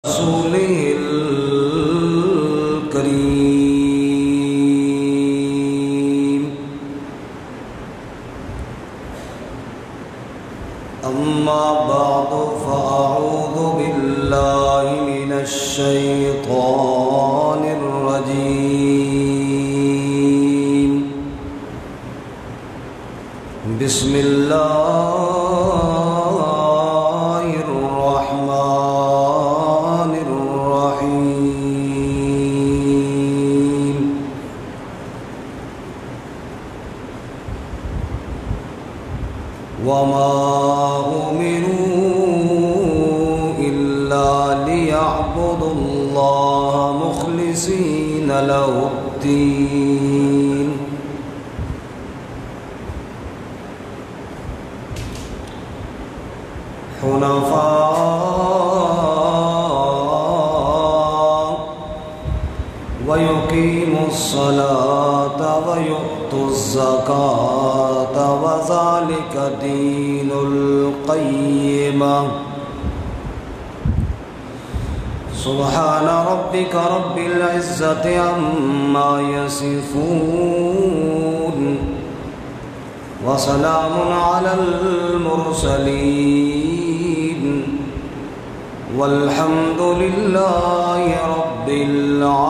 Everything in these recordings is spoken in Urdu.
رسوله الكريم. أما بعد فأعوذ بالله من الشيطان الرجيم. بسم الله الرحمن الرحيم. وما أمروا إلا ليعبدوا الله مخلصين له الدين حنفاء ويقيموا الصلاة ويؤتوا الزكاة وذلك دين القيمة. سبحان ربك رب العزة عما يصفون وسلام على المرسلين والحمد لله رب العالمين.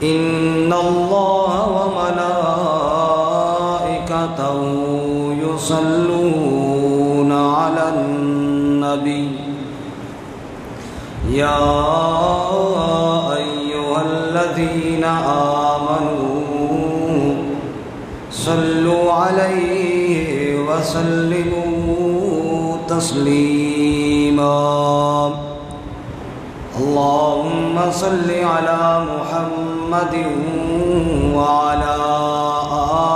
إن الله وملائكته يصلون على النبي يا أيها الذين آمنوا صلوا عليه وسلموا تسليما. اللهم صل على محمد وعلى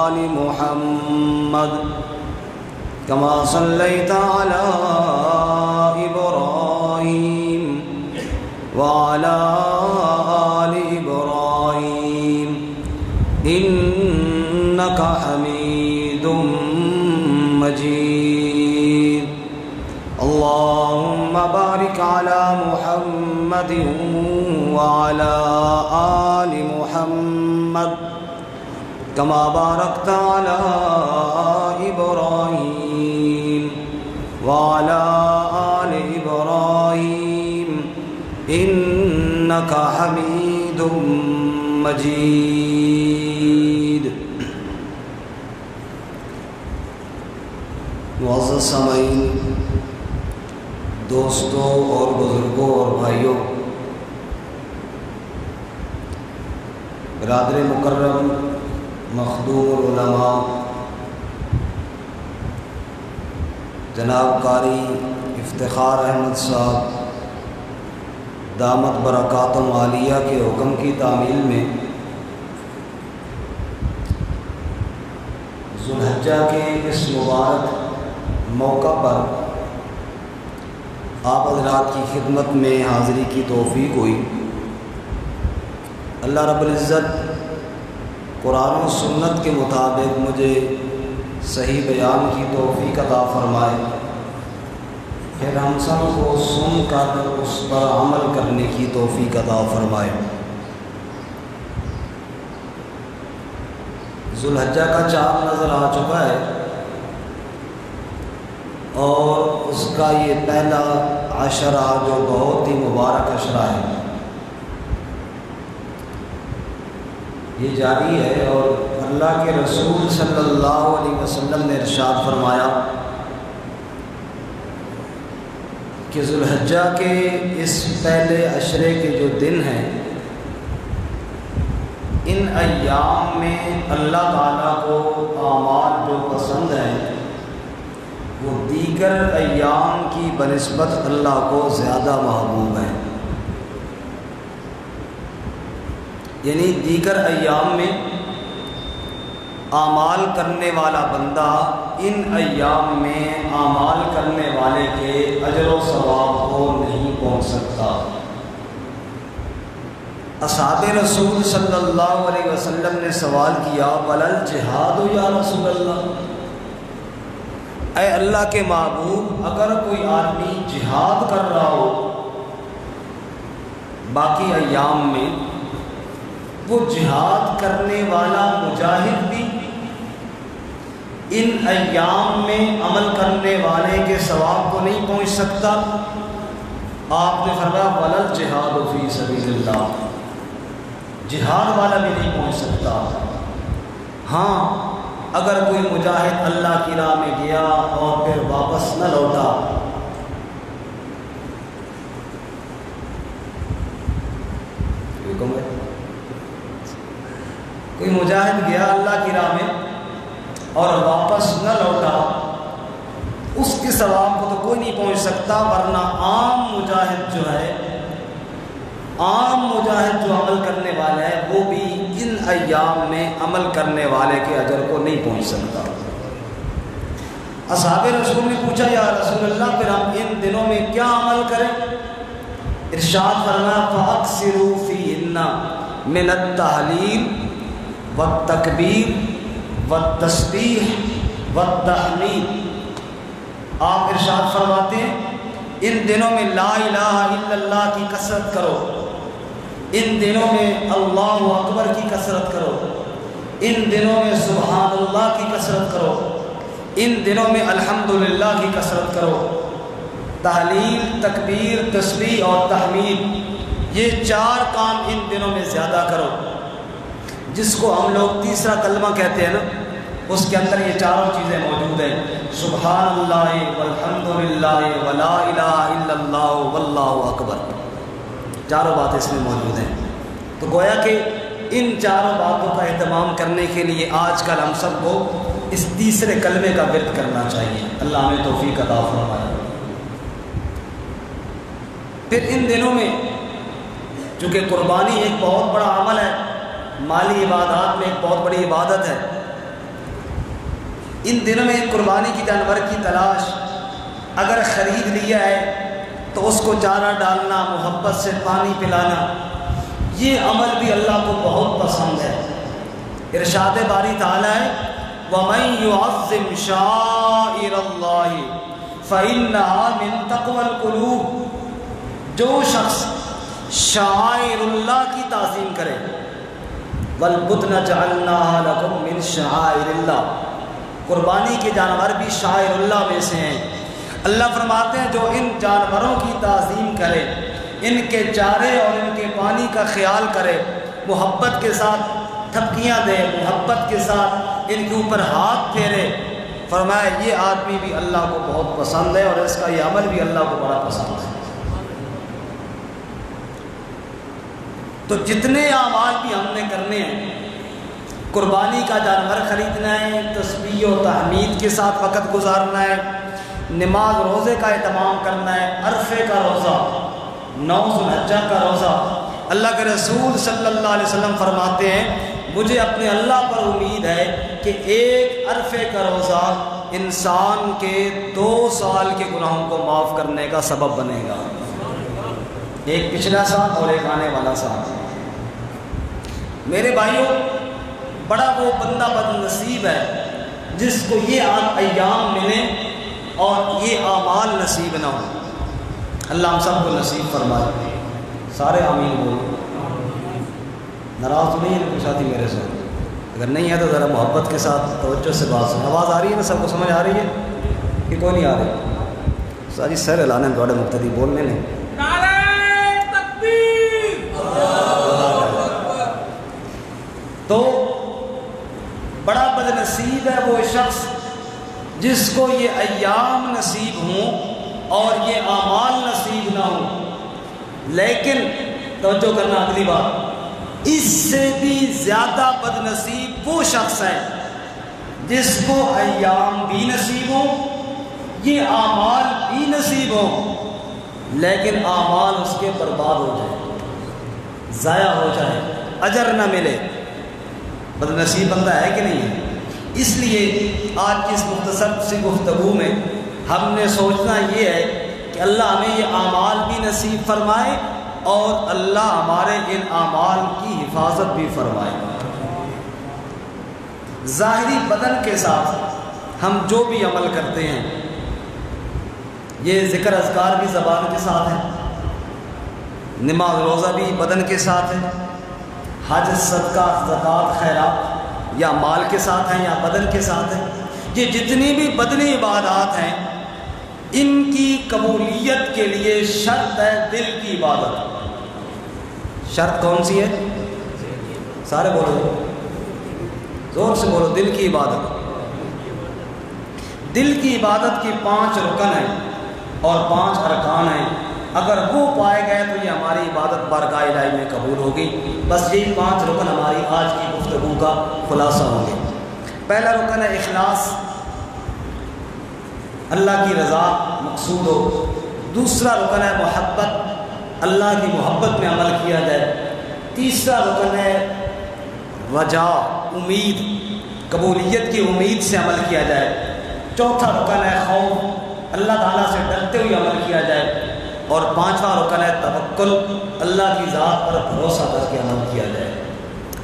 آل محمد كما صليت على إبراهيم وعلى آل إبراهيم إنك حميد مجيد. اللهم بارك على محمد وعلى آل محمد كما باركت على إبراهيم وعلى آل إبراهيم إنك حميد مجيد. معزز سامعین، دوستوں اور بزرگوں اور بھائیوں، برادر مکرم مخدوم العلماء جناب قاری افتخار احمد صاحب دامت برکاتہم عالیہ کے حکم کی تعمیل میں ذو الحجہ کے اس مبارک موقع پر آپ حضرات کی خدمت میں حاضری کی توفیق ہوئی. اللہ رب العزت قرآن و سنت کے مطابق مجھے صحیح بیان کی توفیق عطا فرمائے، پھر ہم سب کو سن کر اس پر عمل کرنے کی توفیق عطا فرمائے. ذو الحجہ کا چاند نظر آ چکا ہے اور اس کا یہ پہلا عشرہ جو بہت ہی مبارک عشرہ ہے یہ جاری ہے، اور اللہ کے رسول صلی اللہ علیہ وسلم نے ارشاد فرمایا کہ ذو الحجہ کے اس پہلے عشرے کے جو دن ہیں ان ایام میں اللہ تعالیٰ کو اعمال جو پسند ہیں وہ دیگر ایام کی بنسبت اللہ کو زیادہ محبوب ہیں. یعنی دیگر ایام میں اعمال کرنے والا بندہ ان ایام میں اعمال کرنے والے کے اجر و ثواب کو نہیں پہنچ سکتا. اصحاب رسول صلی اللہ علیہ وسلم نے سوال کیا ولل جہاد یا رسول اللہ، اے اللہ کے محبوب، اگر کوئی آدمی جہاد کر رہا ہو باقی ایام میں، وہ جہاد کرنے والا مجاہد بھی ان ایام میں عمل کرنے والے کے ثواب کو نہیں پہنچ سکتا؟ آپ نے فرمایا وَلَا الْجِهَادُ فِي سَبِيلِ اللَّهِ، جہاد والا بھی نہیں پہنچ سکتا۔ ہاں اگر کوئی مجاہد اللہ کی راہ میں گیا اور پھر واپس نہ لوٹا، کوئی مجاہد گیا اللہ کی راہ میں اور واپس نہ لوٹا، اس کے ثواب کو تو کوئی نہیں پہنچ سکتا، ورنہ عام مجاہد جو ہے، عام مجاہد جو عمل کرنے والا ہے، وہ بھی ان ایام میں عمل کرنے والے کے اجر کو نہیں پہنچ سکتا۔ اصحاب رسول نے پوچھا یا رسول اللہ پھر ہم ان دنوں میں کیا عمل کریں؟ ارشاد فرمایا فَأَكْثِرُوا فِيهِنَّ مِنَ التَّهْلِيلِ وَالتَّكْبِيرِ وَالتَّسْبِيحِ وَالتَّحْمِيدِ۔ آپ ارشاد فرماتے ہیں ان دنوں میں لا الہ الا اللہ کی کثرت کرو، ان دنوں میں اللہ اکبر کی کثرت کرو، ان دنوں میں سبحان اللہ کی کثرت کرو، ان دنوں میں الحمدللہ کی کثرت کرو، تحلیل، تکبیر، تسبیح اور تحمید، یہ چار کام ان دنوں میں زیادہ کرو، جس کو ہم لوگ تیسرا کلمہ کہتے ہیں نا، اس کے اندر یہ چاروں چیزیں موجود ہیں، سبحان اللہ والحمدللہ ولا الہ الا اللہ واللہ اکبر، چاروں باتیں اس میں موجود ہیں۔ تو گویا کہ ان چاروں باتوں کا اہتمام کرنے کے لیے آج کل ہم سب کو اس تیسرے کلمے کا ورد کرنا چاہیے، اللہ ہمیں توفیق عطا فرمائے۔ پھر ان دنوں میں چونکہ قربانی ایک بہت بڑا عمل ہے، مالی عبادات میں ایک بہت بڑی عبادت ہے، ان دنوں میں قربانی کی جانور کی تلاش، اگر خرید لیا ہے تو اس کو چارہ ڈالنا، محبت سے پانی پلانا، یہ عمل بھی اللہ کو بہت پسند ہے۔ ارشاد باری تعالیٰ ہے وَمَن يُعَظِّمْ شَعَائِرَ اللَّهِ فَإِنَّهَا مِن تَقْوَى الْقُلُوبِ، جو شخص شعائر اللہ کی تعظیم کرے، وَالْبُدْنَ جَعَلْنَاهَا لَكُم مِّن شَعَائِرِ اللَّهِ، قربانی کے جانور بھی شاعر اللہ میں سے ہیں۔ اللہ فرماتے ہیں جو ان جانوروں کی تعظیم کرے، ان کے چارے اور ان کے پانی کا خیال کرے، محبت کے ساتھ تھپکیاں دے، محبت کے ساتھ ان کے اوپر ہاتھ پھیرے، فرمایا یہ آدمی بھی اللہ کو بہت پسند ہے اور اس کا یہ عمل بھی اللہ کو بڑا پسند ہے۔ تو جتنے اعمال بھی ہم نے کرنے ہیں، قربانی کا جانور خریدنا ہے، تسبیح و تحمید کے ساتھ وقت گزارنا ہے، نماز روزے کا اہتمام کرنا ہے، عرفے کا روزہ، 9 ذو الحجہ کا روزہ۔ اللہ کے رسول صلی اللہ علیہ وسلم فرماتے ہیں مجھے اپنے اللہ پر امید ہے کہ ایک عرفے کا روزہ انسان کے 2 سال کے گناہوں کو معاف کرنے کا سبب بنے گا، ایک پچھلا سال اور ایک آنے والا سال۔ میرے بھائیوں، بڑا وہ بندہ بد نصیب ہے جس کو یہ ایام ملیں اور یہ اعمال نصیب نہ ہو۔ اللہ ہم سب کو نصیب فرمائے، سارے آمین بولو۔ ناراض تو نہیں ہے کوئی ساتھی میرے ساتھ؟ اگر نہیں ہے تو ذرا محبت کے ساتھ توجہ سے بات سن۔ آواز آ رہی ہے نا؟ سب کو سمجھ آ رہی ہے کہ کوئی نہیں آ رہی؟ ساری سر اعلانے تھوڑے مقتدی بولنے لیں۔ تو بڑا بد نصیب ہے وہ شخص جس کو یہ ایام نصیب ہوں اور یہ اعمال نصیب نہ ہوں۔ لیکن توجہ کرنا اگلی بات، اس سے بھی زیادہ بد نصیب وہ شخص ہے جس کو ایام بھی نصیب ہوں، یہ اعمال بھی نصیب ہوں، لیکن اعمال اس کے برباد ہو جائے، ضائع ہو جائے، اجر نہ ملے۔ بد نصیب بندہ ہے کہ نہیں ہے؟ اس لیے آج کی اس مختصر سی گفتگو میں ہم نے سوچنا یہ ہے کہ اللہ ہمیں یہ اعمال بھی نصیب فرمائے اور اللہ ہمارے ان اعمال کی حفاظت بھی فرمائے۔ ظاہری بدن کے ساتھ ہم جو بھی عمل کرتے ہیں یہ ذکر اذکار بھی زبان کے ساتھ ہے، نماز روزہ بھی بدن کے ساتھ ہے، حج صدقہ زکوٰۃ خیرات یا مال کے ساتھ ہیں یا بدن کے ساتھ ہیں، یہ جتنی بھی بدنی عبادات ہیں ان کی قبولیت کے لیے شرط ہے دل کی عبادت۔ شرط کون سی ہے؟ سارے بولو، زور سے بولو، دل کی عبادت۔ دل کی عبادت کی 5 رکن ہیں اور 5 ارکان ہیں، اگر وہ پائے گئے تو یہ ہماری عبادت بارگاہ الہی میں قبول ہوگی۔ بس یہی 5 رکن ہماری آج کی گفتگو کا خلاصہ ہوں گے۔ پہلا رکن ہے اخلاص، اللہ کی رضا مقصود ہو۔ دوسرا رکن ہے محبت، اللہ کی محبت میں عمل کیا جائے۔ تیسرا رکن ہے رجا، امید، قبولیت کی امید سے عمل کیا جائے۔ چوتھا رکن ہے خوف، اللہ تعالیٰ سے ڈرتے ہوئے عمل کیا جائے۔ اور 5واں رکن ہے توکل، اللہ کی ذات پر بھروسہ کر کے عمل کیا جائے۔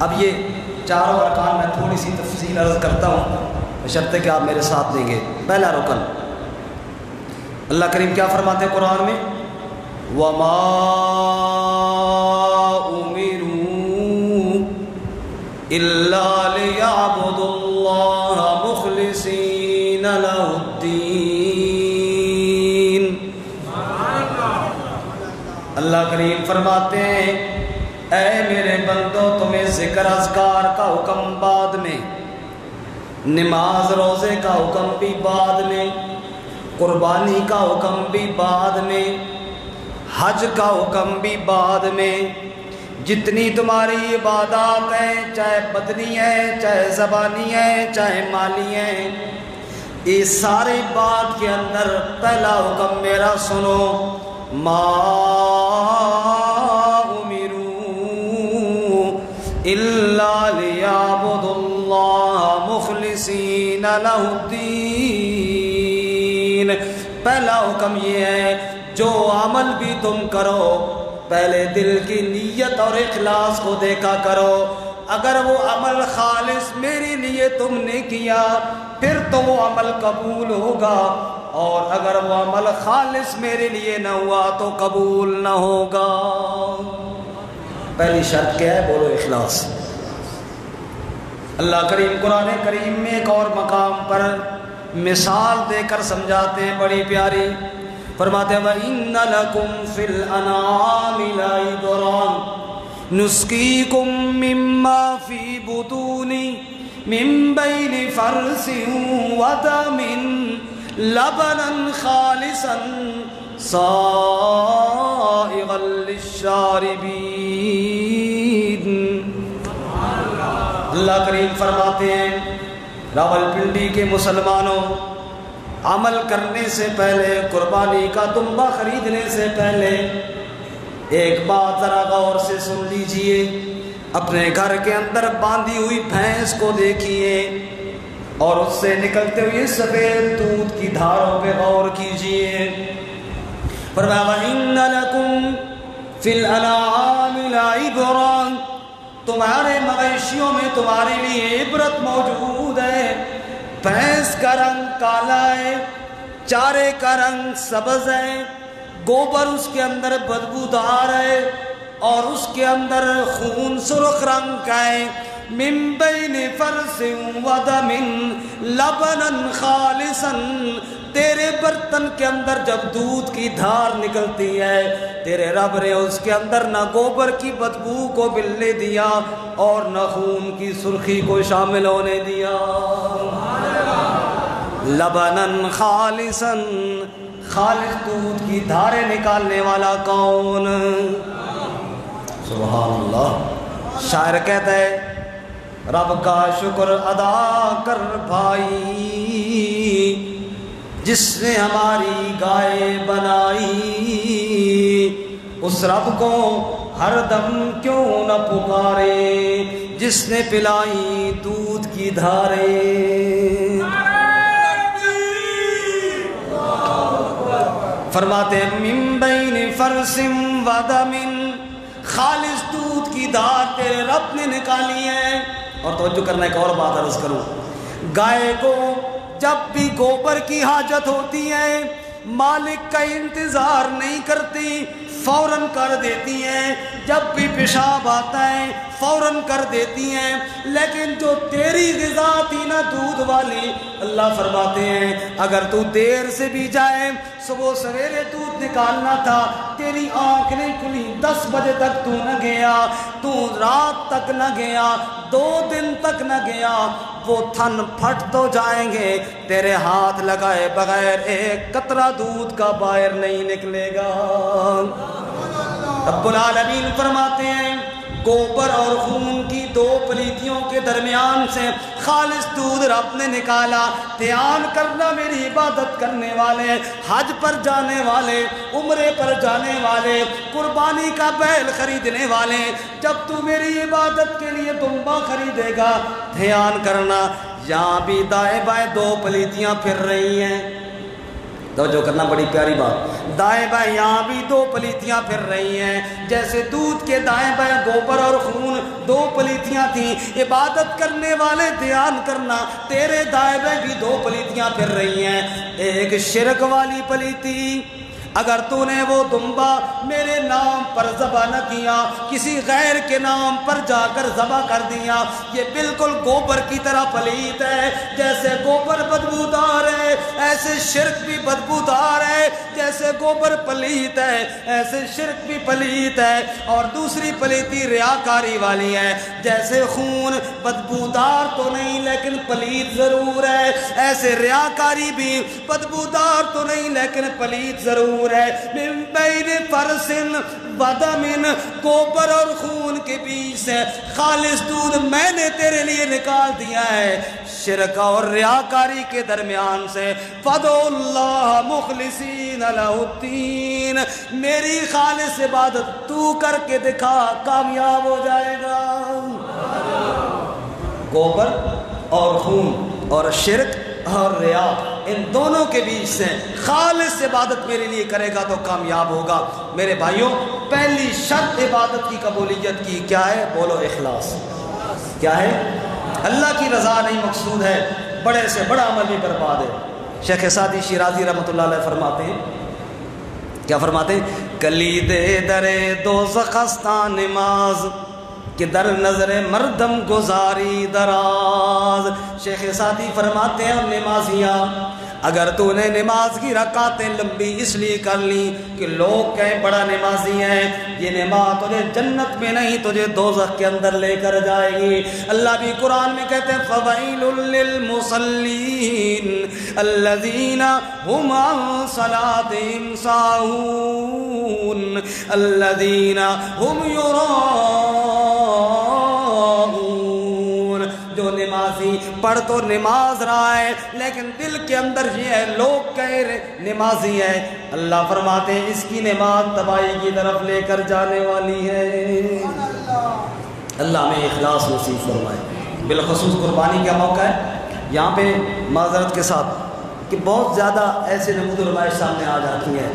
اب یہ چاروں ارکان میں تھوڑی سی تفصیل عرض کرتا ہوں بشرطے کہ آپ میرے ساتھ دیں گے۔ پہلا رکن، اللہ کریم کیا فرماتے ہیں قرآن میں؟ وَمَا أُمِرُوا إِلَّا لِيَعْبُدُوا اللَّهَ مُخْلِصِينَ لَهُ الدِّينَ۔ اللہ کریم فرماتے ہیں اے میرے بندو، تمہیں ذکر اذکار کا حکم بعد میں، نماز روزے کا حکم بھی بعد میں، قربانی کا حکم بھی بعد میں، حج کا حکم بھی بعد میں۔ جتنی تمہاری عبادات ہیں، چاہے بدنی ہیں، چاہے زبانی ہیں، چاہے مالی ہیں، اس ساری بات کے اندر پہلا حکم میرا سنو، ما امروا الا لیعبدوا اللہ مخلصین لہ الدین۔ پہلا حکم یہ ہے جو عمل بھی تم کرو پہلے دل کی نیت اور اخلاص کو دیکھا کرو۔ اگر وہ عمل خالص میرے لیے تم نے کیا پھر تو وہ عمل قبول ہوگا، اور اگر وہ عمل خالص میرے لیے نہ ہوا تو قبول نہ ہوگا۔ پہلی شرط کیا ہے؟ بولو اخلاص۔ اللہ کریم قرآن کریم میں ایک اور مقام پر مثال دے کر سمجھاتے ہیں بڑی پیاری، فرماتے ہیں وَإِنَّ لَكُمْ فِي الْأَنْعَامِ لَعِبْرَةً نُسْقِيكُم مِّمَّا فِي بُطُونِ مِن بَيْنِ فَرْثٍ وَدَمٍ لَبَنًا خَالِصًا صَائِغًا لِلشَّارِبِينَ۔ اللہ کریم فرماتے ہیں راولپنڈی کے مسلمانوں، عمل کرنے سے پہلے، قربانی کا دمبا خریدنے سے پہلے ایک بات ذرا غور سے سن لیجئے، اپنے گھر کے اندر باندھی ہوئی بھینس کو دیکھیے اور اس سے نکلتے ہوئے سفید دودھ کی دھاروں پہ غور کیجئے۔ فرمایا وَإِنَّ لَكُمْ فِي الْأَنْعَامِ لَعِبْرَةً، تمہارے مویشیوں میں تمہارے لیے عبرت موجود ہے۔ بھینس کا رنگ کالا ہے، چارے کا رنگ سبز ہے، گوبر اس کے اندر بدبودار ہے اور اس کے اندر خون سرخ رنگ کا ہے۔ من بین فرث ودم لبنا خالصا، تیرے برتن کے اندر جب دودھ کی دھار نکلتی ہے تیرے رب نے اس کے اندر نہ گوبر کی بدبو کو ملنے دیا اور نہ خون کی سرخی کو شامل ہونے دیا۔ لبناً خالصاً، خالص دودھ کی دھاریں نکالنے والا کون؟ سبحان اللہ۔ شاعر کہتا ہے رب کا شکر ادا کر بھائی جس نے ہماری گائے بنائی، اس رب کو ہر دم کیوں نہ پکارے جس نے پلائی دودھ کی دھاریں۔ فرماتے ہیں من بین فرث ودم، خالص دودھ کی دھار تیرے رب نے نکالی ہے۔ اور توجہ کرنا، ایک اور بات عرض کروں، گائے کو جب بھی گوبر کی حاجت ہوتی ہے مالک کا انتظار نہیں کرتی، فوراً کر دیتی ہیں، جب بھی پیشاب آتا ہے فوراً کر دیتی ہیں۔ لیکن جو تیری غذا تھی نا دودھ والی، اللہ فرماتے ہیں اگر تو دیر سے بھی جائے، صبح سویرے دودھ نکالنا تھا، تیری آنکھ نہیں کھلی، 10 بجے تک تو نہ گیا، تو رات تک نہ گیا، 2 دن تک نہ گیا، وہ تھن پھٹ تو جائیں گے، تیرے ہاتھ لگائے بغیر ایک قطرہ دودھ کا باہر نہیں نکلے گا۔ رب العالمین فرماتے ہیں گوبر اور خون کی 2 پلیتیوں کے درمیان سے خالص دودھ رب نے نکالا۔ دھیان کرنا میری عبادت کرنے والے، حج پر جانے والے، عمرے پر جانے والے، قربانی کا بیل خریدنے والے، جب تو میری عبادت کے لیے دمبا خریدے گا، دھیان کرنا یہاں بھی دائیں بائیں 2 پلیتیاں پھر رہی ہیں۔ توجہ کرنا، بڑی پیاری بات، دائیں بائیں یہاں بھی 2 پلیتیاں پھر رہی ہیں۔ جیسے دودھ کے دائیں بائیں گوبر اور خون 2 پلیتیاں تھیں، عبادت کرنے والے دھیان کرنا تیرے دائیں بائیں بھی 2 پلیتیاں پھر رہی ہیں۔ ایک شرک والی پلیتی، اگر تو نے وہ دمبا میرے نام پر ذبح نہ کیا، کسی غیر کے نام پر جا کر ذبح کر دیا، یہ بالکل گوبر کی طرح پلیت ہے۔ جیسے گوبر بدبودار ہے ایسے شرک بھی بدبودار ہے، جیسے گوبر پلیت ہے ایسے شرک بھی پلیت ہے۔ اور دوسری پلیتی ریاکاری والی ہے، جیسے خون بدبودار تو نہیں لیکن پلیت ضرور ہے، ایسے ریاکاری بھی بدبودار تو نہیں لیکن پلیت ضرور ہے۔ من بین فرس و دم، گوبر اور خون کے بیچ سے خالص دودھ میں نے تیرے لیے نکال دیا ہے، شرک اور ریاکاری کے درمیان سے فدعوا اللہ مخلصین لہ الدین، میری خالص عبادت تو کر کے دکھا، کامیاب ہو جائے گا۔ گوبر اور خون اور شرک اور ریا، ان دونوں کے بیچ سے خالص عبادت میرے لیے کرے گا تو کامیاب ہوگا۔ میرے بھائیوں، پہلی شرط عبادت کی قبولیت کی کیا ہے؟ بولو اخلاص۔ کیا ہے؟ اللہ کی رضا نہیں مقصود ہے، بڑے سے بڑا عمل بھی برباد ہے۔ شیخ سعدی شیرازی رحمۃ اللہ علیہ فرماتے ہیں، کیا فرماتے ہیں؟ کلید در دوزخ است نماز کہ در نظر مردم گزاری دراز۔ شیخ سعدی فرماتے ہیں نمازیاں، اگر تو نے نماز کی رکعتیں لمبی اس لیے کر لی کہ لوگ کہیں بڑا نمازی ہیں، یہ نماز تجھے جنت میں نہیں تجھے دوزخ کے اندر لے کر جائے گی۔ اللہ بھی قرآن میں کہتے ہیں فویل للمصلین الذین هم عن صلاتهم ساہون الذین هم یراءون، جو نمازی پڑھ تو نماز رہا ہے لیکن دل کے اندر یہ ہے لوگ کہہ رہے نمازی ہے، اللہ فرماتے ہیں اس کی نماز تباہی کی طرف لے کر جانے والی ہے۔ اللہ میں اخلاص نصیب فرمائے۔ بالخصوص قربانی کا موقع ہے، یہاں پہ معذرت کے ساتھ کہ بہت زیادہ ایسے نمود و نمائش سامنے آ جاتی ہے،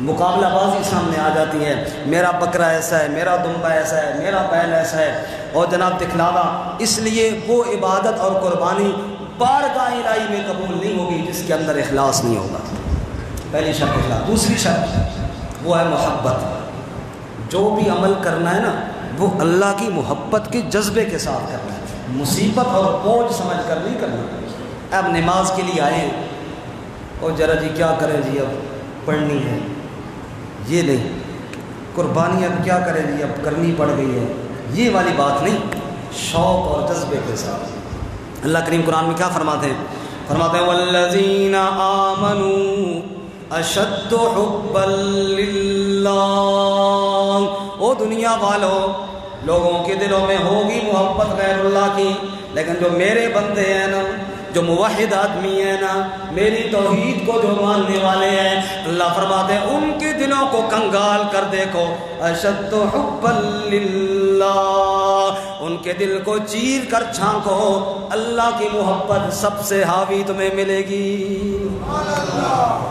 مقابلہ بازی سامنے آ جاتی ہے، میرا بکرا ایسا ہے، میرا دمبا ایسا ہے، میرا بیل ایسا ہے، اور جناب دکھلاوا۔ اس لیے وہ عبادت اور قربانی بارگاہ الہی میں قبول نہیں ہوگی جس کے اندر اخلاص نہیں ہوگا۔ پہلی شرط اخلاص۔ دوسری شرط وہ ہے محبت۔ جو بھی عمل کرنا ہے نا وہ اللہ کی محبت کے جذبے کے ساتھ کرنا ہے، مصیبت اور بوجھ سمجھ کر نہیں کرنا۔ اب نماز کے لیے آئے ہیں اور ذرا جی کیا کریں جی اب پڑھنی ہے، یہ نہیں، قربانی اب کیا کریں جی اب کرنی پڑ گئی ہے، یہ والی بات نہیں، شوق اور جذبے کے ساتھ۔ اللہ کریم قرآن میں کیا فرماتے ہیں؟ فرماتے ہیں والذین آمنوا اشد حبا للہ۔ او دنیا والوں، لوگوں کے دلوں میں ہوگی محبت غیر اللہ کی، لیکن جو میرے بندے ہیں نا، جو موحد آدمی ہے نا، میری توحید کو جو ماننے والے ہیں، اللہ فرماتے ہیں ان کے دلوں کو کنگال کر دیکھو، اشد حبا للہ، ان کے دل کو چیر کر جھانکو، اللہ کی محبت سب سے حاوی تمہیں ملے گی۔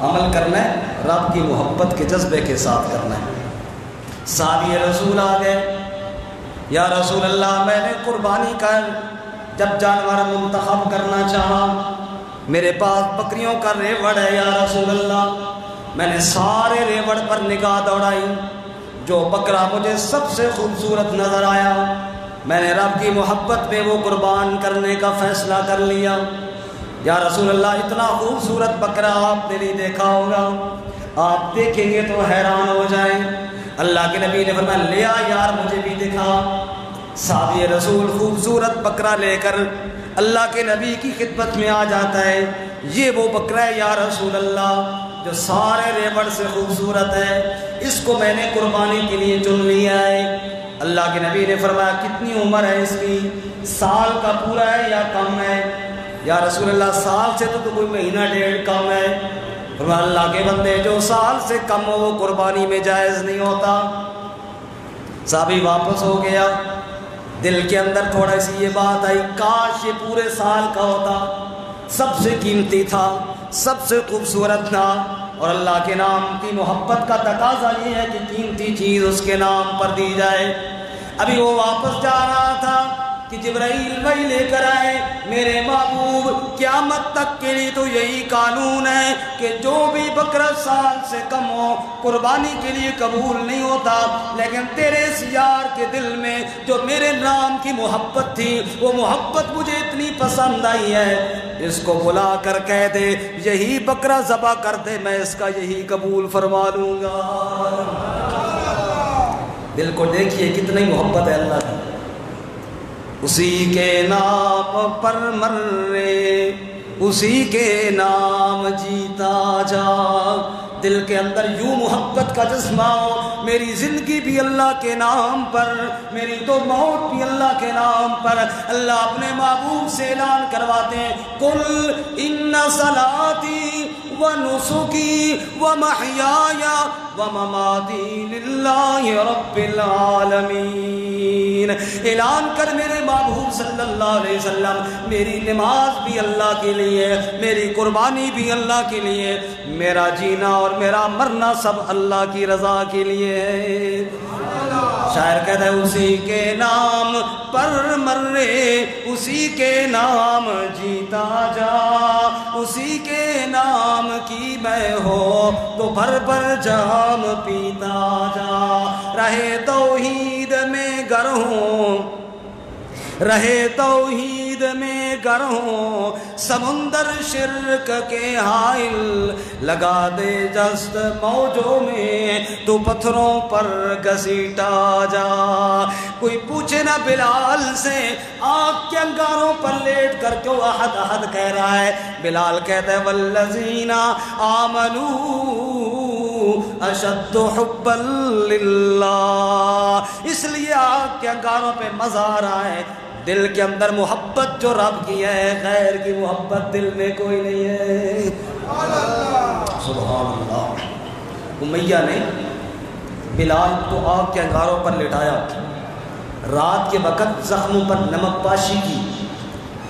عمل کرنا ہے رب کی محبت کے جذبے کے ساتھ کرنا ہے۔ صحابی رسول آ گئے، یا رسول اللہ میں نے قربانی کر جب جانور منتخب کرنا چاہا، میرے پاس بکریوں کا ریوڑ ہے یا رسول اللہ۔ میں نے سارے ریوڑ پر نگاہ دوڑائی، جو بکرا مجھے سب سے خوبصورت نظر آیا، میں نے رب کی محبت میں وہ قربان کرنے کا فیصلہ کر لیا۔ یا رسول اللہ اتنا خوبصورت بکرا آپ نے نہیں دیکھا ہوگا، آپ دیکھیں گے تو حیران ہو جائیں۔ اللہ کے نبی نے فرمایا لیا یار مجھے بھی دکھا۔ صحابی رسول خوبصورت بکرا لے کر اللہ کے نبی کی خدمت میں آ جاتا ہے۔ یہ وہ بکرا ہے یا رسول اللہ جو سارے ریوڑ سے خوبصورت ہے، اس کو میں نے قربانی کے لیے چن لیا ہے۔ اللہ کے نبی نے فرمایا کتنی عمر ہے اس کی؟ سال کا پورا ہے یا کم ہے؟ یا رسول اللہ سال سے تو کوئی مہینہ ڈیڑھ کم ہے۔ فرمایا اللہ کے بندے جو سال سے کم ہو وہ قربانی میں جائز نہیں ہوتا۔ صحابی واپس ہو گیا، دل کے اندر تھوڑا سی یہ بات آئی کاش یہ پورے سال کا ہوتا، سب سے قیمتی تھا، سب سے خوبصورت تھا، اور اللہ کے نام کی محبت کا تقاضا یہ ہے کہ قیمتی چیز اس کے نام پر دی جائے۔ ابھی وہ واپس جا رہا تھا کہ جبرائیل وہی لے کر آئے، میرے محبوب قیامت تک کے لیے تو یہی قانون ہے کہ جو بھی بکرا سال سے کم ہو قربانی کے لیے قبول نہیں ہوتا، لیکن تیرے یار کے دل میں جو میرے نام کی محبت تھی وہ محبت مجھے اتنی پسند آئی ہے، اس کو بلا کر کہہ دے یہی بکرا ذبح کر دے، میں اس کا یہی قبول فرما لوں گا۔ دل کو دیکھیے کتنی محبت ہے اللہ کی۔ اسی کے نام پر مرے، اسی کے نام جیتا جا، دل کے اندر یوں محبت کا جذبہ ہو، میری زندگی بھی اللہ کے نام پر، میری تو موت بھی اللہ کے نام پر۔ اللہ اپنے محبوب سے اعلان کرواتے ہیں قل ان صلاتی ونسکی ومحیای ومماتی للہ رب العالمین۔ اعلان کر میرے محبوب صلی اللہ علیہ وسلم میری نماز بھی اللہ کے لیے، میری قربانی بھی اللہ کے لیے، میرا جینا اور میرا مرنا سب اللہ کی رضا کے لیے ہے۔ شاعر کہتا ہے اسی کے نام پر مرے، اسی کے نام جیتا جا، اسی کے نام کی میں ہو تو بھر بھر جام پیتا جا۔ رہے توحید میں گر ہوں، رہے توحید میں گر ہوں، سمندر شرک کے حائل، لگا دے جست موجوں میں تو پتھروں پر گھسیٹا جا۔ کوئی پوچھے نہ بلال سے آگ کے انگاروں پر لیٹ کر کیوں احد احد کہہ رہا ہے؟ بلال کہتا ہے والذین آمنوا اشد حبا للہ، اس لیے آگ کے انگاروں پہ مزہ آ رہا ہے، دل کے اندر محبت جو رب کی ہے، غیر کی محبت دل میں کوئی نہیں ہے۔ سبحان اللہ۔ امیہ نے بلال کو آگ کے انگاروں پر لٹایا، رات کے وقت زخموں پر نمک پاشی کی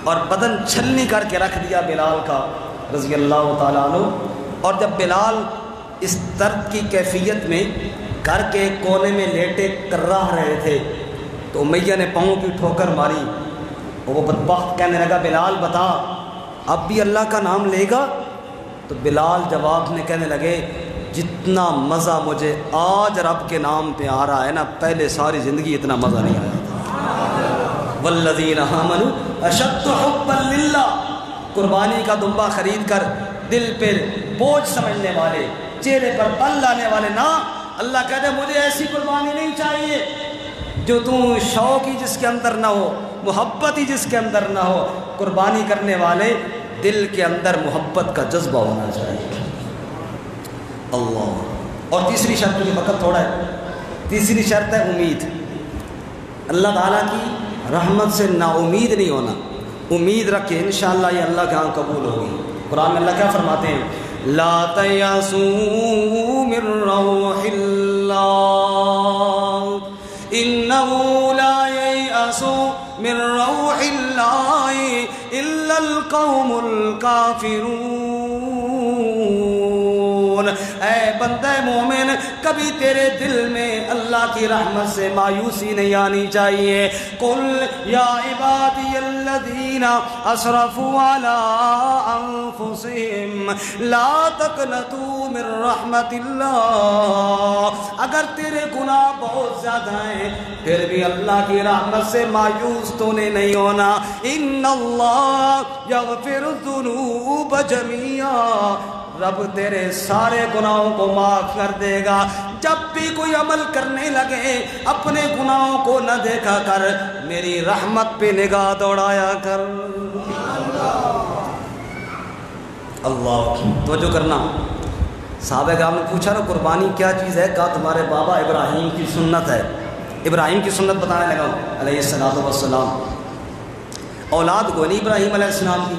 اور بدن چھلنی کر کے رکھ دیا بلال کا رضی اللہ تعالیٰ عنہ۔ اور جب بلال اس درد کی کیفیت میں گھر کے کونے میں لیٹے کراہ رہے تھے تو امیہ نے پاؤں کی ٹھوکر ماری، اور وہ بدبخت کہنے لگا بلال بتا اب بھی اللہ کا نام لے گا؟ تو بلال جواب میں کہنے لگے جتنا مزہ مجھے آج رب کے نام پہ آ رہا ہے نا، پہلے ساری زندگی اتنا مزہ نہیں آیا تھا۔ والذین آمنوا اشد حبا للہ، قربانی کا دمبا خرید کر دل پہ بوجھ سمجھنے والے، چہرے پر پن لانے والے نہ، اللہ کہتے ہیں مجھے ایسی قربانی نہیں چاہیے جو تم شوق ہی جس کے اندر نہ ہو، محبت ہی جس کے اندر نہ ہو۔ قربانی کرنے والے دل کے اندر محبت کا جذبہ ہونا چاہیے۔ اللہ۔ اور تیسری شرط، کیونکہ وقت تھوڑا ہے، تیسری شرط ہے امید۔ اللہ تعالیٰ کی رحمت سے نا امید نہیں ہونا، امید رکھے انشاءاللہ یہ اللہ کے ہاں قبول ہوگی۔ قرآن میں اللہ کیا فرماتے ہیں؟ لا تیأسوا من روح اللہ انہ لا ییأس من روح اللہ الا القوم الکافرون۔ اے بندہ مومن کبھی تیرے دل میں اللہ کی رحمت سے مایوسی نہیں آنی چاہیے۔ قل یا عبادی الذین اسرفوا علی انفسہم لا تقنطوا من رحمت اللہ۔ اگر تیرے گناہ بہت زیادہ ہیں پھر بھی اللہ کی رحمت سے مایوس تو نے نہیں ہونا۔ ان اللہ یغفر الذنوب جميعا، رب تیرے سارے گناہوں کو معاف کر دے گا۔ جب بھی کوئی عمل کرنے لگے اپنے گناہوں کو نہ دیکھا کر، میری رحمت پہ نگاہ دوڑایا کر۔ اللہ توجہ کرنا۔ صحابہ کرام نے پوچھا نا قربانی کیا چیز ہے؟ کہا تمہارے بابا ابراہیم کی سنت ہے۔ ابراہیم کی سنت بتانے لگا علیہ السلام۔ اولاد کو نہیں ابراہیم علیہ السلام کی،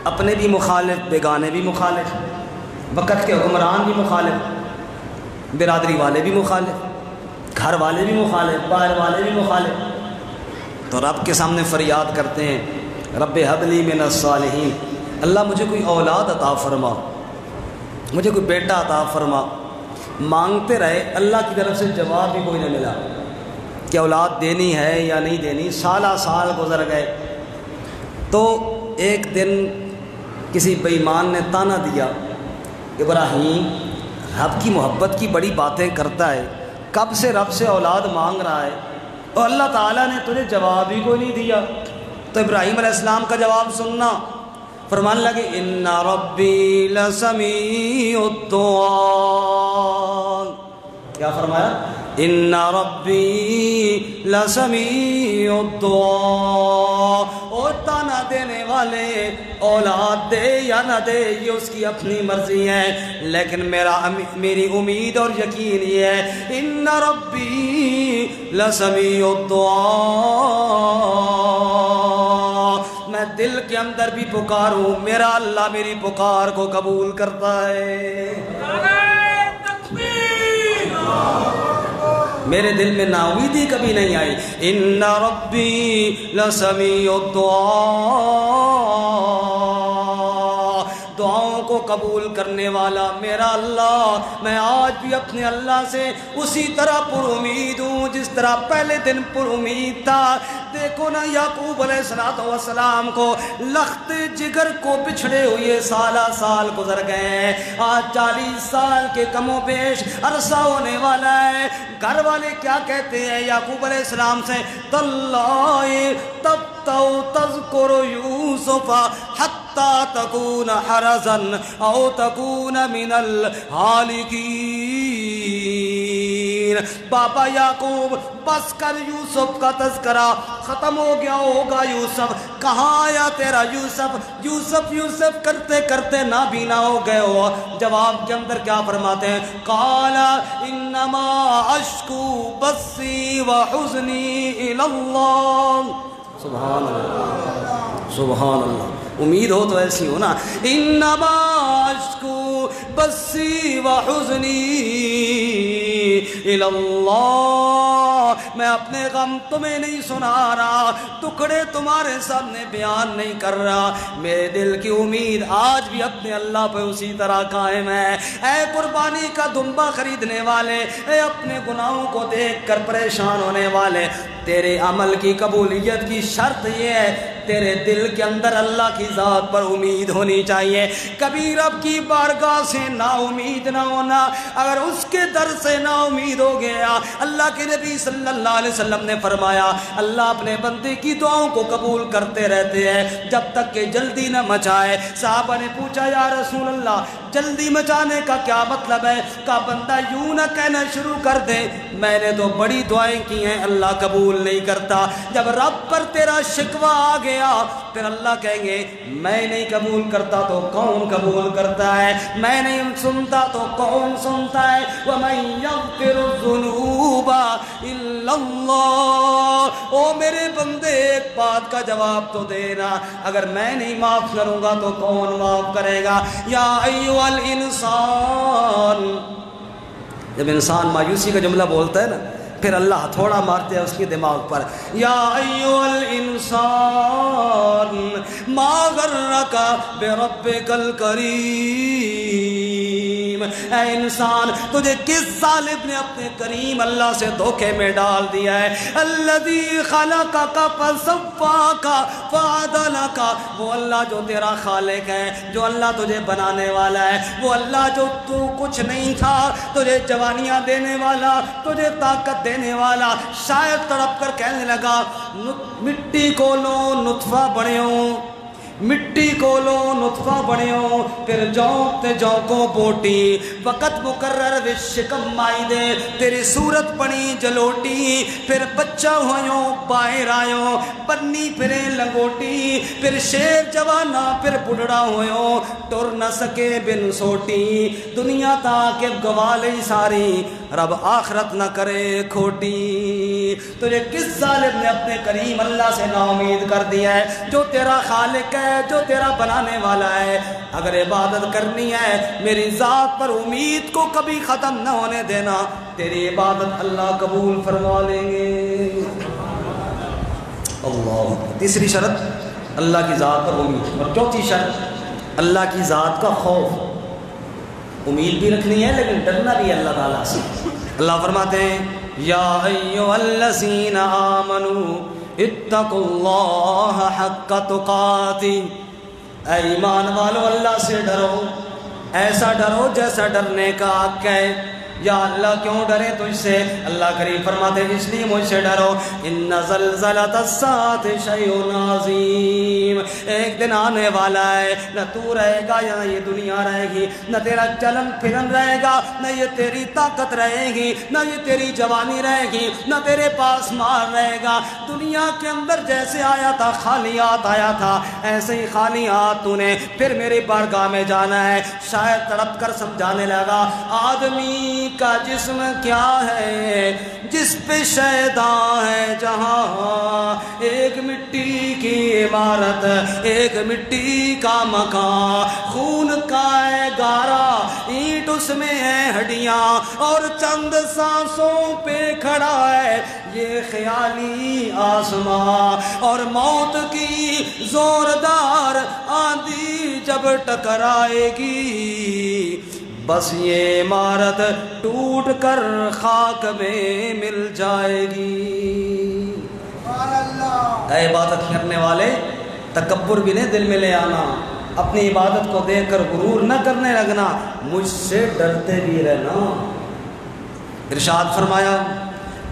اپنے بھی مخالف، بیگانے بھی مخالف، وقت کے حکمران بھی مخالف، برادری والے بھی مخالف، گھر والے بھی مخالف، باہر والے بھی مخالف، تو رب کے سامنے فریاد کرتے ہیں رب ہب لی من الصالحین، اللہ مجھے کوئی اولاد عطا فرما، مجھے کوئی بیٹا عطا فرما۔ مانگتے رہے، اللہ کی طرف سے جواب بھی کوئی نہ ملا کہ اولاد دینی ہے یا نہیں دینی۔ سالہ سال گزر گئے تو ایک دن کسی بے ایمان نے تانا دیا، ابراہیم رب کی محبت کی بڑی باتیں کرتا ہے، کب سے رب سے اولاد مانگ رہا ہے اور اللہ تعالیٰ نے تجھے جواب ہی کوئی نہیں دیا۔ تو ابراہیم علیہ السلام کا جواب سننا، فرمان لگے ان ربی لسمیع الدعاء۔ کیا فرمایا؟ ان ربی لسمیع الدعاء۔ اور تانا دینے والے اولاد دے یا نہ دے یہ اس کی اپنی مرضی ہے، لیکن میری امید اور یقین یہ ہے ان ربی لسمیع الدعاء، میں دل کے اندر بھی پکاروں، میرا اللہ میری پکار کو قبول کرتا ہے۔ میرے دل میں نا امیدی کبھی نہیں آئی۔ ان ربی لسمیع الدعاء، دعاؤں کو قبول کرنے والا میرا اللہ۔ میں آج بھی اپنے اللہ سے اسی طرح پر امید ہوں جس طرح پہلے دن پر امید تھا۔ دیکھو نا یعقوب علیہ السلام کو لخت جگر کو بچھڑے ہوئے سالہ سال گزر گئے ہیں، آج 40 سال کے کم و بیش عرصہ ہونے والا ہے۔ گھر والے کیا کہتے ہیں یعقوب علیہ السلام سے؟ تاللہ تبتو تذکر یوسف حتی تکون حرزا او تکون من الحالکین۔ بابا یعقوب بس کر، یوسف کا تذکرہ ختم ہو گیا ہوگا۔ یوسف کہاں آیا تیرا یوسف؟ یوسف کرتے کرتے نابینا ہو گئے ہو۔ جواب کے اندر کیا فرماتے ہیں؟ قال انما اشکو بثی وحزنی الی اللہ۔ سبحان اللہ، سبحان اللہ۔ امید ہو تو ایسی ہو نا، انما اشکو بثی وحزنی الی اللہ، میں اپنے غم تمہیں نہیں سنا رہا، ٹکڑے تمہارے سامنے بیان نہیں کر رہا، میرے دل کی امید آج بھی اپنے اللہ پہ اسی طرح قائم ہے۔ اے قربانی کا دمبا خریدنے والے، اے اپنے گناہوں کو دیکھ کر پریشان ہونے والے، تیرے عمل کی قبولیت کی شرط یہ ہے تیرے دل کے اندر اللہ کی ذات پر امید ہونی چاہیے۔ کبھی رب کی بارگاہ سے نا امید نہ ہونا، اگر اس کے در سے نا امید ہو گیا، اللہ کے نبی صلی اللہ علیہ وسلم نے فرمایا اللہ اپنے بندے کی دعاؤں کو قبول کرتے رہتے ہیں جب تک کہ جلدی نہ مچائے۔ صحابہ نے پوچھا یا رسول اللہ جلدی مچانے کا کیا مطلب ہے؟ کہا بندہ یوں نہ کہنا شروع کر دے میں نے تو بڑی دعائیں کی ہیں اللہ قبول نہیں کرتا۔ جب رب پر تیرا شکوہ آ گیا پھر اللہ کہیں گے میں نہیں قبول کرتا تو کون قبول کرتا ہے، میں نہیں سنتا تو کون سنتا ہے۔ وَمَن يَغْفِرُ الذُّنُوبَ إِلَّا اللَّهُ۔ او میرے بندے ایک بات کا جواب تو دینا، اگر میں نہیں معاف کروں گا تو کون معاف کرے گا؟ یا ایھا الانسان، جب انسان مایوسی کا جملہ بولتا ہے نا پھر اللہ ہتھوڑا مارتے ہیں اس کے دماغ پر۔ یا ایھا الانسان ما غرک بربک الکریم۔ اے انسان تجھے کس ظالم نے اپنے کریم اللہ سے دھوکے میں ڈال دیا ہے؟ الذی خلقک فسواک فعدلک، وہ اللہ جو تیرا خالق ہے، جو اللہ تجھے بنانے والا ہے، وہ اللہ جو تو کچھ نہیں تھا تجھے جوانیاں دینے والا، تجھے طاقت دینے والا، شاید تڑپ کر کہنے لگا مٹی کو لو نطفہ بنیو، مٹی کو لو نطفہ بنیو، پھر جوں تے جوں کو بوٹی، وقت مقرر وشکم مائی دے، تیری صورت بنی جلوٹی، پھر بچہ ہویوں باہر آیوں، بنی پھرے لنگوٹی، پھر شیر جوانا پھر بڑھڑا ہویوں، ٹر نہ سکے بن سوٹی، دنیا تاکہ گوالے ساری، رب آخرت نہ کرے کھوٹی۔ تجھے کس ظالم نے اپنے کریم اللہ سے نا امید کر دیا ہے، جو تیرا خالق ہے، جو تیرا بنانے والا ہے؟ اگر عبادت کرنی ہے میری ذات پر امید کو کبھی ختم نہ ہونے دینا، تیری عبادت اللہ قبول فرما لیں گے۔ اللہ، تیسری شرط اللہ کی ذات پر امید، اور چوتھی شرط اللہ کی ذات کا خوف۔ امید بھی رکھنی ہے لیکن ڈرنا بھی ہے اللہ تعالیٰ سے۔ اللہ فرماتے ہیں یا ایھا الذین آمنوا اتقوا اللہ حق تقاتہ، اے ایمان والو اللہ سے ڈرو، ایسا ڈرو جیسا ڈرنے کا حق ہے۔ یا اللہ کیوں ڈرے تجھ سے؟ اللہ کریم فرماتے ہیں اس لیے مجھ سے ڈرو، ان زلزلۃ الساعۃ شیء عظیم، ایک دن آنے والا ہے، نہ تو رہے گا یا یہ دنیا رہے گی، نہ تیرا چلن پھرن رہے گا، نہ یہ تیری طاقت رہے گی، نہ یہ تیری جوانی رہے گی، نہ تیرے پاس مال رہے گا۔ دنیا کے اندر جیسے آیا تھا خالیات آیا تھا، ایسے ہی خالیات تو نے پھر میری بارگاہ میں جانا ہے۔ شاید تڑپ کر سمجھانے لگا آدمی کا جسم کیا ہے جس پہ شیطان ہے جہاں، ایک مٹی کی عمارت، ایک مٹی کا مکان، خون کا ہے گارا، اینٹ اس میں ہے ہڈیاں، اور چند سانسوں پہ کھڑا ہے یہ خیالی آسمان، اور موت کی زوردار آندھی جب ٹکرائے گی بس یہ عمارت ٹوٹ کر خاک میں مل جائے گی۔ اے عبادت کرنے والے، تکبر بھی نہیں دل میں لے آنا، اپنی عبادت کو دیکھ کر غرور نہ کرنے لگنا، مجھ سے ڈرتے بھی رہنا۔ ارشاد فرمایا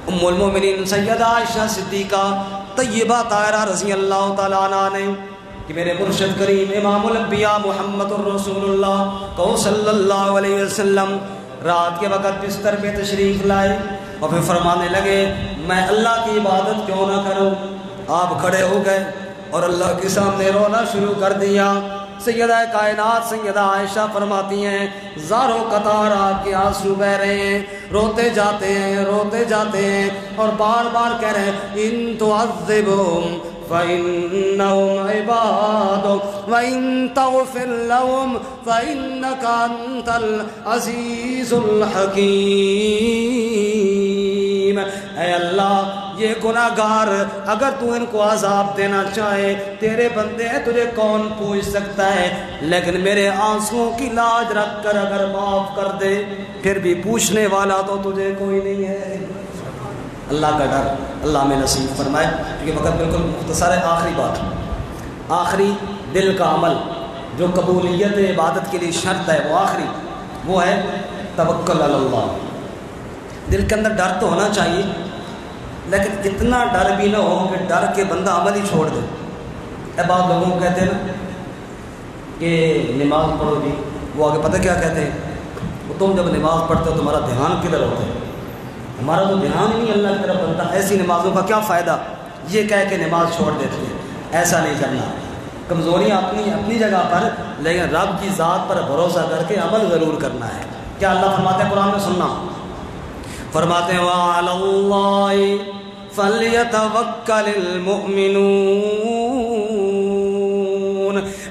ام المومنین سیدہ عائشہ صدیقہ طیبہ طاہرہ رضی اللہ تعالیٰ عنہ نے کہ میرے مرشد کریم امام الانبیاء محمد الرسول اللہ کو صلی اللہ علیہ وسلم رات کے وقت بستر پہ تشریف لائے اور پھر فرمانے لگے میں اللہ کی عبادت کیوں نہ کروں؟ آپ کھڑے ہو گئے اور اللہ کے سامنے رونا شروع کر دیا۔ سیدہ کائنات سیدہ عائشہ فرماتی ہیں زاروں قطار آپ کے آنسو بہ رہے ہیں، روتے جاتے ہیں روتے جاتے ہیں اور بار بار کہہ رہے ہیں ان تعذبہم فَإِنَّهُمْ عِبَادُكَ وَإِن تَغْفِرْ لَهُمْ فَإِنَّكَ أَنْتَ الْعَزِيزُ الْحَكِيمُ۔ اے اللہ یہ گناہگار اگر تو ان کو عذاب دینا چاہے، تیرے بندے ہیں تجھے کون پوچھ سکتا ہے، لیکن میرے آنسوؤں کی لاج رکھ کر اگر معاف کر دے پھر بھی پوچھنے والا تو تجھے کوئی نہیں ہے۔ اللہ کا ڈر اللہ میں نصیب فرمائے، کیونکہ وقت بالکل مختصر ہے۔ آخری بات، آخری دل کا عمل جو قبولیت عبادت کے لیے شرط ہے، وہ آخری وہ ہے توکل علی اللہ۔ دل کے اندر ڈر تو ہونا چاہیے لیکن اتنا ڈر بھی نہ ہو کہ ڈر کے بندہ عمل ہی چھوڑ دے۔ اے بعض لوگوں کو کہتے ہیں نا کہ نماز پڑھو جی، وہ آگے پتہ کیا کہتے ہیں، وہ تم جب نماز پڑھتے ہو تمہارا دھیان کدھر ہوتا ہے؟ ہمارا تو دھیان ہی نہیں اللہ کی طرف بنتا، ایسی نمازوں کا کیا فائدہ، یہ کہہ کے نماز چھوڑ دیتے ہیں۔ ایسا نہیں کرنا، کمزوریاں اپنی جگہ پر، لیکن رب کی ذات پر بھروسہ کر کے عمل ضرور کرنا ہے۔ کیا اللہ فرماتے ہیں قرآن میں، سننا فرماتے ہیں وَعَلَى اللَّهِ فَلْيَتَوَكَّلِ الْمُؤْمِنُونَ۔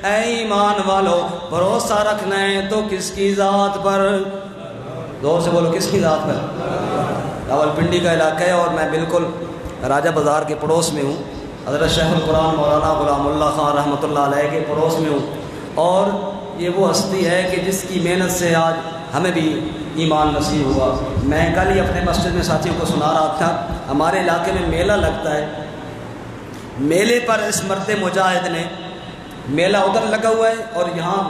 اے ایمان والو، بھروسہ رکھنا ہے تو کس کی ذات پر؟ زور سے بولو، کس کی ذات پر؟ راولپنڈی کا علاقہ ہے اور میں بالکل راجہ بازار کے پڑوس میں ہوں، حضرت شیخ القرآن مولانا غلام اللہ خان رحمۃ اللہ علیہ کے پڑوس میں ہوں، اور یہ وہ ہستی ہے کہ جس کی محنت سے آج ہمیں بھی ایمان نصیب ہوا۔ میں کل ہی اپنے مسجد میں ساتھیوں کو سنا رہا تھا، ہمارے علاقے میں میلہ لگتا ہے، میلے پر اس مرد مجاہد نے، میلہ ادھر لگا ہوا ہے اور یہاں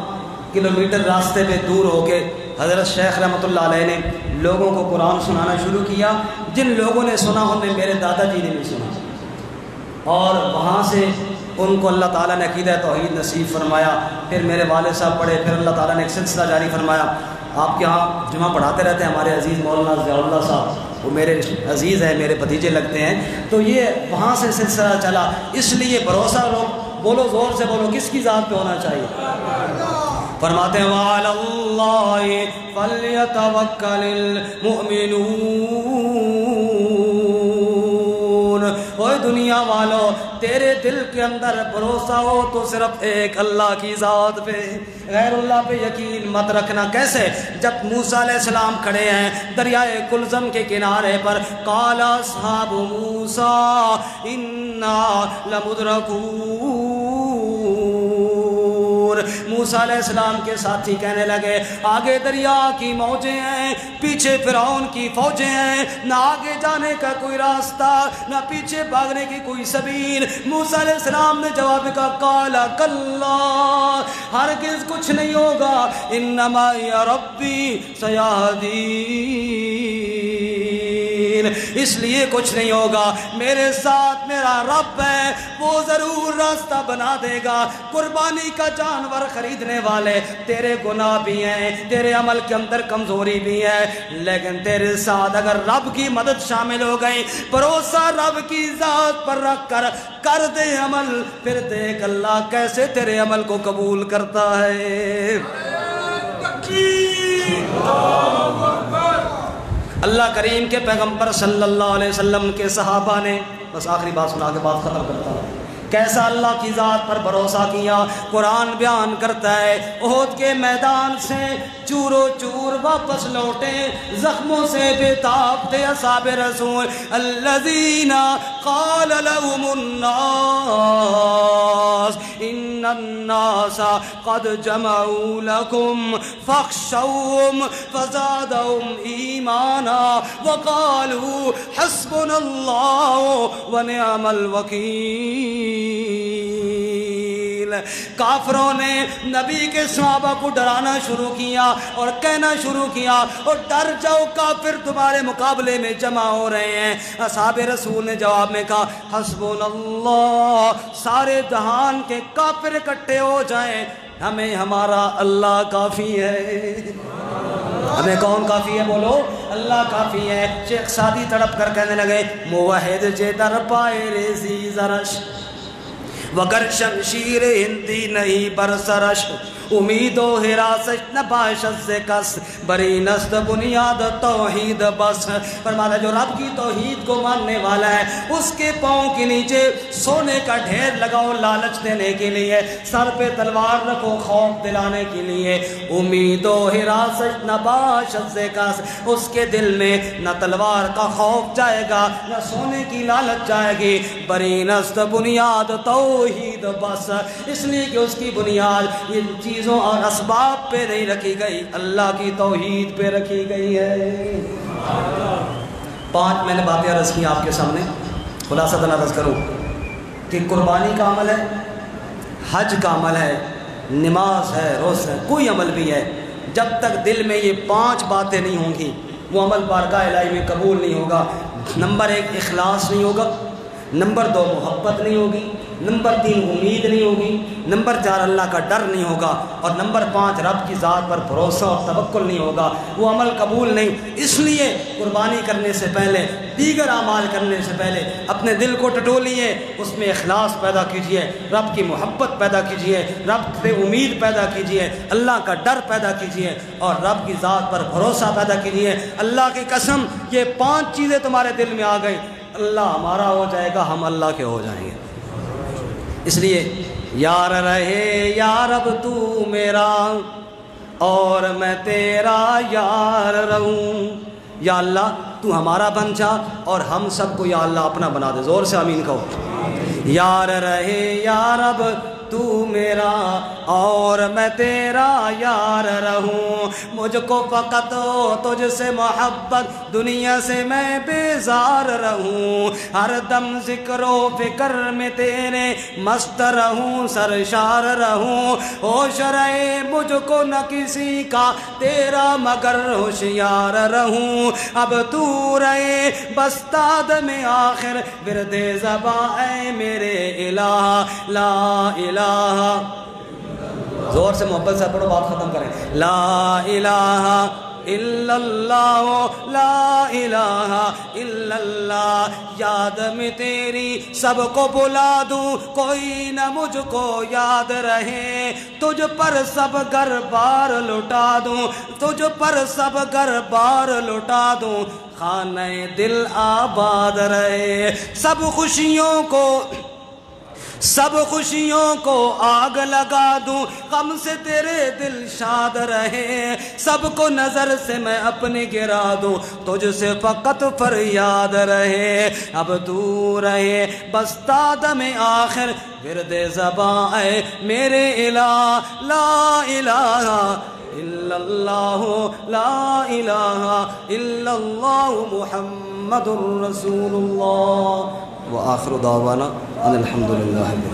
کلومیٹر راستے پہ دور ہو کے حضرت شیخ رحمۃ اللہ علیہ نے لوگوں کو قرآن سنانا شروع کیا۔ جن لوگوں نے سنا انہیں میرے دادا جی نے بھی سنا، اور وہاں سے ان کو اللہ تعالیٰ نے عقیدہ توحید نصیب فرمایا۔ پھر میرے والد صاحب پڑھے، پھر اللہ تعالیٰ نے ایک سلسلہ جاری فرمایا۔ آپ کے ہاں جمعہ پڑھاتے رہتے ہیں ہمارے عزیز مولانا ضیاء اللہ صاحب، وہ میرے عزیز ہیں، میرے بھتیجے لگتے ہیں، تو یہ وہاں سے سلسلہ چلا۔ اس لیے بھروسہ لوگ بولو، زور سے بولو، کس کی ذات پہ ہونا چاہیے؟ فرماتے ہیں وَعَلَى اللَّهِ فَلْيَتَوَكَّلِ الْمُؤْمِنُونَ۔ اوے دنیا والو، تیرے دل کے اندر بھروسہ ہو تو صرف ایک اللہ کی ذات پہ، غیر اللہ پہ یقین مت رکھنا۔ کیسے؟ جب موسیٰ علیہ السلام کھڑے ہیں دریائے کلزم کے کنارے پر، قال اصحاب موسیٰ انا لمدرکون، موسیٰ علیہ السلام کے ساتھی کہنے لگے آگے دریا کی موجیں ہیں، پیچھے فرعون کی فوجیں ہیں، نہ آگے جانے کا کوئی راستہ، نہ پیچھے بھاگنے کی کوئی سبیل۔ موسیٰ علیہ السلام نے جواب میں کہا قال کلا، ہرگز کچھ نہیں ہوگا، انما یا ربی سیہدین، اس لیے کچھ نہیں ہوگا، میرے ساتھ میرا رب ہے، وہ ضرور راستہ بنا دے گا۔ قربانی کا جانور خریدنے والے، تیرے گناہ بھی ہیں، تیرے عمل کے اندر کمزوری بھی ہے، لیکن تیرے ساتھ اگر رب کی مدد شامل ہو گئی، بھروسہ رب کی ذات پر رکھ کر دے عمل، پھر دیکھ اللہ کیسے تیرے عمل کو قبول کرتا ہے۔ اللہ کریم کے پیغمبر صلی اللہ علیہ وسلم کے صحابہ نے، بس آخری بات سنا کے بات ختم کرتا ہوں، کیسا اللہ کی ذات پر بھروسہ کیا۔ قرآن بیان کرتا ہے احد کے میدان سے چور و چور واپس لوٹے، زخموں سے بے تاب تھے اصحاب رسول، الذین قال لهم الناس ان الناس قد جمعوا لكم فاخشوهم فزادهم ایمانا وقالوا حسبنا اللہ ونعم الوکیل۔ کافروں نے نبی کے صحابہ کو ڈرانا شروع کیا اور کہنا شروع کیا اور ڈر جاؤ، کافر تمہارے مقابلے میں جمع ہو رہے ہیں۔ اصحاب رسول نے جواب میں کہا حسبنا اللہ، سارے جہان کے کافر اکٹھے ہو جائیں، ہمیں ہمارا اللہ کافی ہے۔ ہمیں کون کافی ہے؟ بولو، اللہ کافی ہے۔ شیخ سعدی تڑپ کر کہنے لگے موحد جے در پائے ریزی زرش، وگر شمشیر ہندی نہیں برسرش، امید و حراسش نباشت سے کس، بری نست بنیاد توحید بس۔ فرماتا جو رب کی توحید کو ماننے والا ہے اس کے پاؤں کے نیچے سونے کا ڈھیر لگاؤ لالچ دینے کے لیے، سر پہ تلوار رکھو خوف دلانے کے لیے، امید و حراسش نباشت سے کس، اس کے دل میں نہ تلوار کا خوف جائے گا نہ سونے کی لالچ جائے گی، بری نست بنیاد توحید بس، اس لیے کہ اس کی بنیاد ان چیزوں اور اسباب پہ نہیں رکھی گئی، اللہ کی توحید پہ رکھی گئی ہے۔ 5 میں نے باتیں عرض کی آپ کے سامنے، خلاصہ عرض کروں کہ قربانی کا عمل ہے، حج کا عمل ہے، نماز ہے، روزہ ہے، کوئی عمل بھی ہے، جب تک دل میں یہ 5 باتیں نہیں ہوں گی وہ عمل بارگاہ الہی میں قبول نہیں ہوگا۔ نمبر 1 اخلاص نہیں ہوگا، نمبر 2 محبت نہیں ہوگی، نمبر 3 امید نہیں ہوگی، نمبر 4 اللہ کا ڈر نہیں ہوگا، اور نمبر 5 رب کی ذات پر بھروسہ اور توکل نہیں ہوگا، وہ عمل قبول نہیں۔ اس لیے قربانی کرنے سے پہلے، دیگر اعمال کرنے سے پہلے اپنے دل کو ٹٹولیے، اس میں اخلاص پیدا کیجئے، رب کی محبت پیدا کیجئے، رب سے امید پیدا کیجئے، اللہ کا ڈر پیدا کیجئے اور رب کی ذات پر بھروسہ پیدا کیجئے۔ اللہ کی قسم یہ 5 چیزیں تمہارے دل میں آ گئی، اللہ ہمارا ہو جائے گا، ہم اللہ کے ہو جائیں گے۔ اس لیے یار رہے یا رب تو میرا اور میں تیرا یار رہوں، یا اللہ تو ہمارا بن جا اور ہم سب کو یا اللہ اپنا بنا دے، زور سے آمین کہو۔ یار رہے یا رب تو میرا اور میں تیرا یار رہوں، مجھ کو فقط تجھ سے محبت، دنیا سے میں بیزار رہوں، ہر دم ذکر و فکر میں تیرے مست رہوں، سرشار رہوں، ہوش رہے مجھ کو نہ کسی کا تیرا مگر ہوشیار رہوں، اب تو رہے بستاد میں آخر ورد زباں اے میرے الہ، لا الہ، زور سے محبت سے پڑھو بات ختم کریں، لا الہ الا اللہ، لا الہ الا اللہ، یاد میں تیری سب کو بلا دوں، کوئی نہ مجھ کو یاد رہے، تجھ پر سب گھر بار لٹا دوں، تجھ پر سب گھر بار لٹا دوں، خانہ دل آباد رہے، سب خوشیوں کو آگ لگا دوں، غم سے تیرے دل شاد رہے، سب کو نظر سے میں اپنے گرا دوں، تجھ سے فقط فریاد رہے، اب تو رہے بستاد میں آخر ورد زباں اے میرے الہ، لا الہ الا اللہ، لا الہ الا اللہ، محمد الرسول اللہ، وآخر دعوانا ان الحمدللہ۔